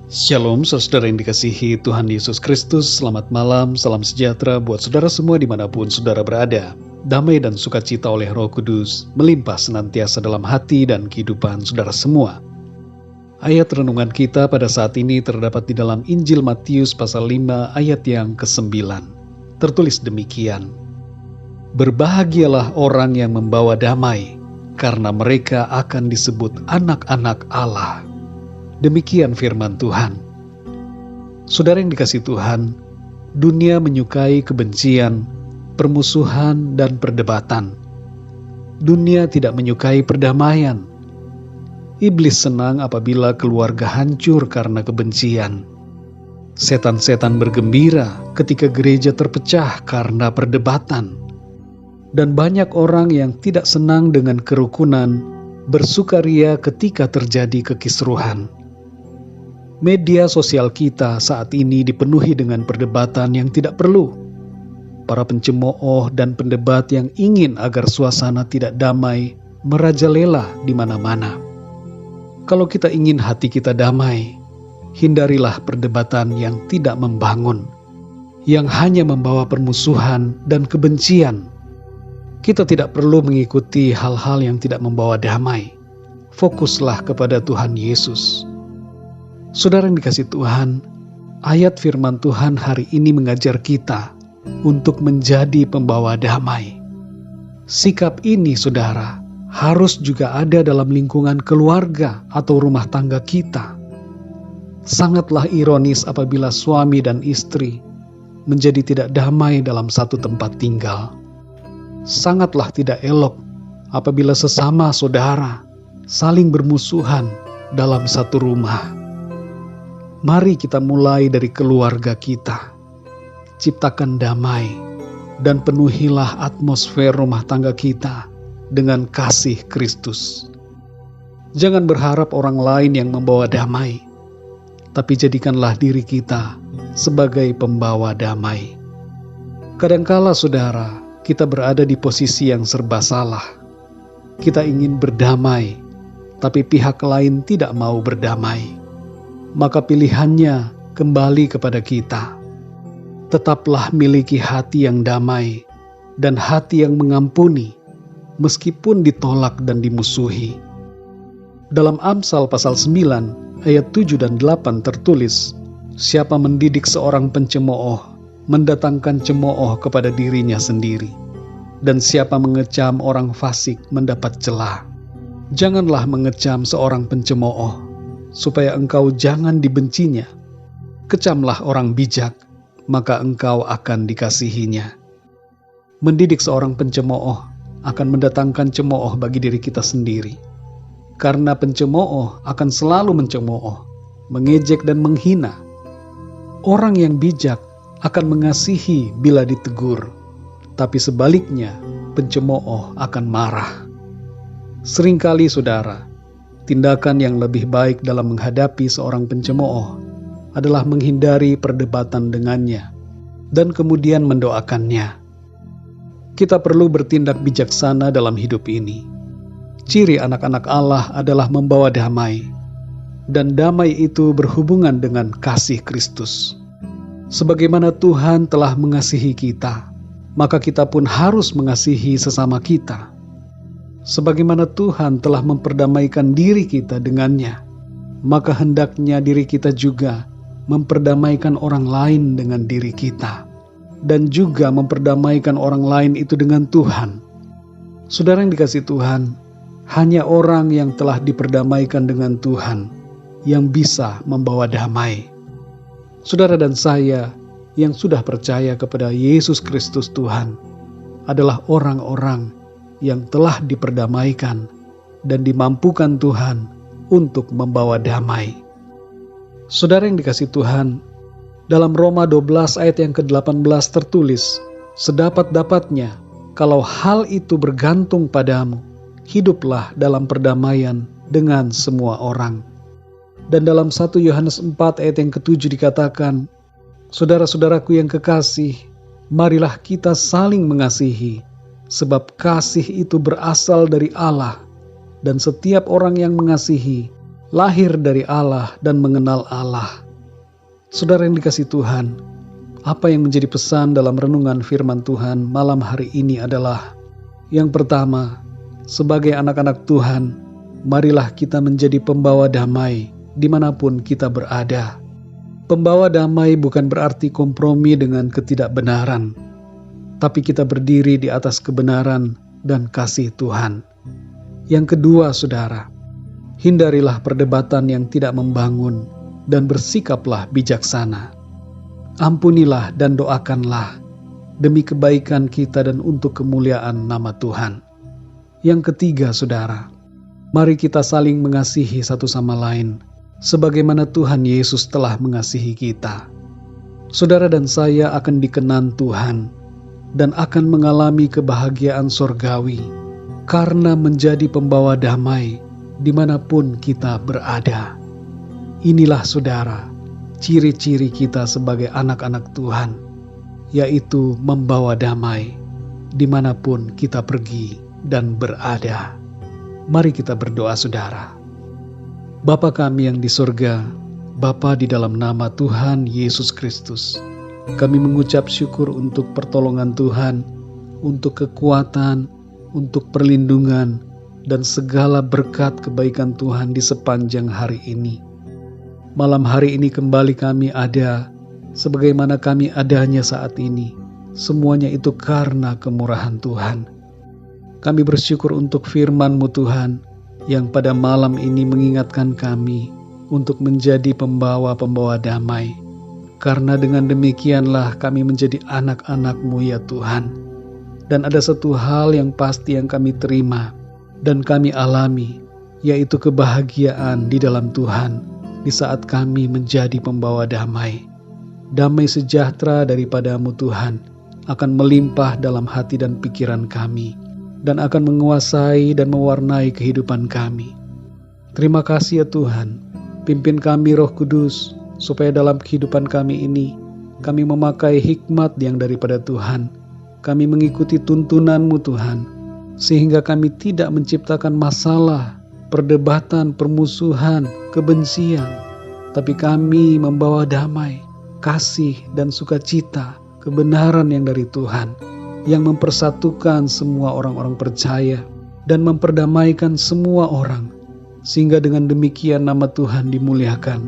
Shalom, saudara yang dikasihi Tuhan Yesus Kristus. Selamat malam, salam sejahtera buat saudara semua dimanapun saudara berada. Damai dan sukacita oleh Roh Kudus melimpah senantiasa dalam hati dan kehidupan saudara semua. Ayat renungan kita pada saat ini terdapat di dalam Injil Matius pasal 5 ayat yang ke-9. Tertulis demikian: Berbahagialah orang yang membawa damai, karena mereka akan disebut anak-anak Allah. Demikian firman Tuhan. Saudara yang dikasihi Tuhan, dunia menyukai kebencian, permusuhan, dan perdebatan. Dunia tidak menyukai perdamaian. Iblis senang apabila keluarga hancur karena kebencian. Setan-setan bergembira ketika gereja terpecah karena perdebatan. Dan banyak orang yang tidak senang dengan kerukunan, bersukaria ketika terjadi kekisruhan. Media sosial kita saat ini dipenuhi dengan perdebatan yang tidak perlu. Para pencemooh dan pendebat yang ingin agar suasana tidak damai merajalela di mana-mana. Kalau kita ingin hati kita damai, hindarilah perdebatan yang tidak membangun, yang hanya membawa permusuhan dan kebencian. Kita tidak perlu mengikuti hal-hal yang tidak membawa damai. Fokuslah kepada Tuhan Yesus. Saudara yang dikasihi Tuhan, ayat firman Tuhan hari ini mengajar kita untuk menjadi pembawa damai. Sikap ini, saudara, harus juga ada dalam lingkungan keluarga atau rumah tangga kita. Sangatlah ironis apabila suami dan istri menjadi tidak damai dalam satu tempat tinggal. Sangatlah tidak elok apabila sesama saudara saling bermusuhan dalam satu rumah. Mari kita mulai dari keluarga kita. Ciptakan damai dan penuhilah atmosfer rumah tangga kita dengan kasih Kristus. Jangan berharap orang lain yang membawa damai, tapi jadikanlah diri kita sebagai pembawa damai. Kadangkala, saudara, kita berada di posisi yang serba salah. Kita ingin berdamai, tapi pihak lain tidak mau berdamai. Maka pilihannya kembali kepada kita. Tetaplah miliki hati yang damai dan hati yang mengampuni, meskipun ditolak dan dimusuhi. Dalam Amsal pasal 9 ayat 7 dan 8 tertulis, siapa mendidik seorang pencemooh, mendatangkan cemooh kepada dirinya sendiri. Dan siapa mengecam orang fasik mendapat celah. Janganlah mengecam seorang pencemooh, supaya engkau jangan dibencinya. Kecamlah orang bijak, maka engkau akan dikasihinya. Mendidik seorang pencemooh akan mendatangkan cemooh bagi diri kita sendiri. Karena pencemooh akan selalu mencemooh, mengejek dan menghina. Orang yang bijak akan mengasihi bila ditegur, tapi sebaliknya pencemooh akan marah. Seringkali, saudara, tindakan yang lebih baik dalam menghadapi seorang pencemooh adalah menghindari perdebatan dengannya dan kemudian mendoakannya. Kita perlu bertindak bijaksana dalam hidup ini. Ciri anak-anak Allah adalah membawa damai, dan damai itu berhubungan dengan kasih Kristus. Sebagaimana Tuhan telah mengasihi kita, maka kita pun harus mengasihi sesama kita. Sebagaimana Tuhan telah memperdamaikan diri kita dengannya, maka hendaknya diri kita juga memperdamaikan orang lain dengan diri kita, dan juga memperdamaikan orang lain itu dengan Tuhan. Saudara yang dikasihi Tuhan, hanya orang yang telah diperdamaikan dengan Tuhan yang bisa membawa damai. Saudara dan saya yang sudah percaya kepada Yesus Kristus Tuhan adalah orang-orang yang telah diperdamaikan dan dimampukan Tuhan untuk membawa damai. Saudara yang dikasihi Tuhan, dalam Roma 12 ayat yang ke-18 tertulis, sedapat-dapatnya kalau hal itu bergantung padamu, hiduplah dalam perdamaian dengan semua orang. Dan dalam 1 Yohanes 4 ayat yang ke-7 dikatakan, saudara-saudaraku yang kekasih, marilah kita saling mengasihi, sebab kasih itu berasal dari Allah, dan setiap orang yang mengasihi lahir dari Allah dan mengenal Allah. Saudara yang dikasihi Tuhan, apa yang menjadi pesan dalam renungan firman Tuhan malam hari ini adalah, yang pertama, sebagai anak-anak Tuhan, marilah kita menjadi pembawa damai dimanapun kita berada. Pembawa damai bukan berarti kompromi dengan ketidakbenaran, tapi kita berdiri di atas kebenaran dan kasih Tuhan. Yang kedua, saudara, hindarilah perdebatan yang tidak membangun dan bersikaplah bijaksana. Ampunilah dan doakanlah demi kebaikan kita dan untuk kemuliaan nama Tuhan. Yang ketiga, saudara, mari kita saling mengasihi satu sama lain sebagaimana Tuhan Yesus telah mengasihi kita. Saudara dan saya akan dikenan Tuhan dan akan mengalami kebahagiaan sorgawi karena menjadi pembawa damai dimanapun kita berada. Inilah, saudara, ciri-ciri kita sebagai anak-anak Tuhan, yaitu membawa damai dimanapun kita pergi dan berada. Mari kita berdoa, saudara. Bapa kami yang di surga, Bapa di dalam nama Tuhan Yesus Kristus, kami mengucap syukur untuk pertolongan Tuhan, untuk kekuatan, untuk perlindungan, dan segala berkat kebaikan Tuhan di sepanjang hari ini. Malam hari ini kembali kami ada, sebagaimana kami adanya saat ini. Semuanya itu karena kemurahan Tuhan. Kami bersyukur untuk firman-Mu Tuhan, yang pada malam ini mengingatkan kami untuk menjadi pembawa-pembawa damai. Karena dengan demikianlah kami menjadi anak-anak-Mu ya Tuhan. Dan ada satu hal yang pasti yang kami terima dan kami alami, yaitu kebahagiaan di dalam Tuhan di saat kami menjadi pembawa damai. Damai sejahtera daripada-Mu Tuhan akan melimpah dalam hati dan pikiran kami dan akan menguasai dan mewarnai kehidupan kami. Terima kasih ya Tuhan, pimpin kami Roh Kudus supaya dalam kehidupan kami ini kami memakai hikmat yang daripada Tuhan. Kami mengikuti tuntunan-Mu Tuhan, sehingga kami tidak menciptakan masalah, perdebatan, permusuhan, kebencian, tapi kami membawa damai, kasih, dan sukacita, kebenaran yang dari Tuhan, yang mempersatukan semua orang-orang percaya dan memperdamaikan semua orang, sehingga dengan demikian nama Tuhan dimuliakan,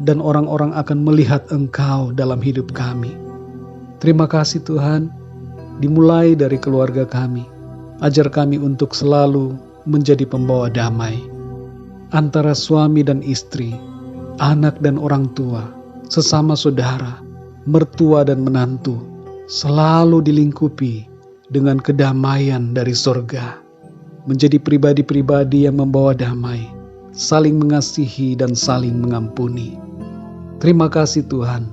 dan orang-orang akan melihat Engkau dalam hidup kami. Terima kasih Tuhan, dimulai dari keluarga kami. Ajar kami untuk selalu menjadi pembawa damai antara suami dan istri, anak dan orang tua, sesama saudara, mertua dan menantu, selalu dilingkupi dengan kedamaian dari sorga. Menjadi pribadi-pribadi yang membawa damai, saling mengasihi dan saling mengampuni. Terima kasih Tuhan,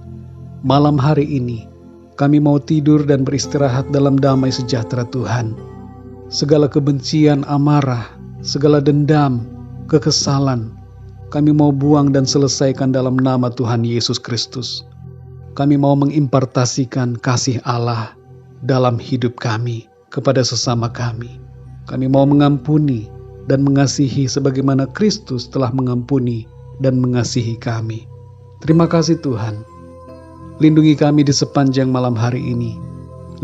malam hari ini kami mau tidur dan beristirahat dalam damai sejahtera Tuhan. Segala kebencian, amarah, segala dendam, kekesalan, kami mau buang dan selesaikan dalam nama Tuhan Yesus Kristus. Kami mau mengimpartasikan kasih Allah dalam hidup kami kepada sesama kami. Kami mau mengampuni dan mengasihi sebagaimana Kristus telah mengampuni dan mengasihi kami. Terima kasih Tuhan. Lindungi kami di sepanjang malam hari ini.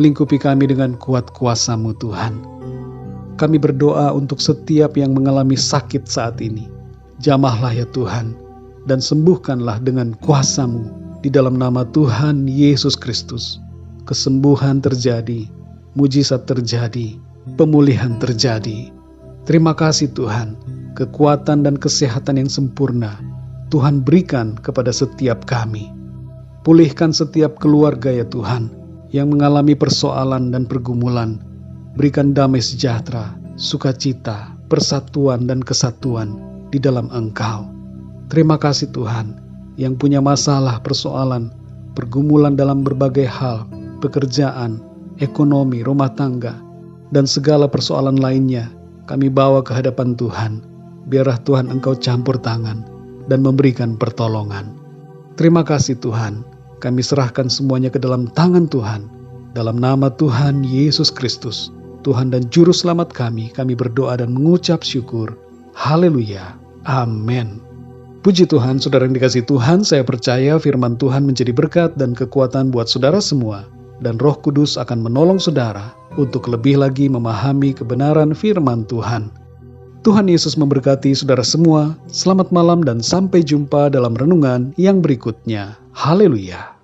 Lingkupi kami dengan kuat kuasa-Mu Tuhan. Kami berdoa untuk setiap yang mengalami sakit saat ini. Jamahlah ya Tuhan, dan sembuhkanlah dengan kuasa-Mu di dalam nama Tuhan Yesus Kristus. Kesembuhan terjadi, mujizat terjadi, pemulihan terjadi. Terima kasih Tuhan, kekuatan dan kesehatan yang sempurna Tuhan berikan kepada setiap kami. Pulihkan setiap keluarga ya Tuhan, yang mengalami persoalan dan pergumulan. Berikan damai sejahtera, sukacita, persatuan dan kesatuan di dalam Engkau. Terima kasih Tuhan, yang punya masalah, persoalan, pergumulan dalam berbagai hal, pekerjaan, ekonomi, rumah tangga, dan segala persoalan lainnya, kami bawa ke hadapan Tuhan. Biarlah Tuhan Engkau campur tangan dan memberikan pertolongan. Terima kasih Tuhan, kami serahkan semuanya ke dalam tangan Tuhan. Dalam nama Tuhan Yesus Kristus, Tuhan dan Juru Selamat kami berdoa dan mengucap syukur. Haleluya. Amin. Puji Tuhan, saudara yang dikasihi Tuhan, saya percaya firman Tuhan menjadi berkat dan kekuatan buat saudara semua. Dan Roh Kudus akan menolong saudara untuk lebih lagi memahami kebenaran firman Tuhan. Tuhan Yesus memberkati saudara semua. Selamat malam dan sampai jumpa dalam renungan yang berikutnya. Haleluya.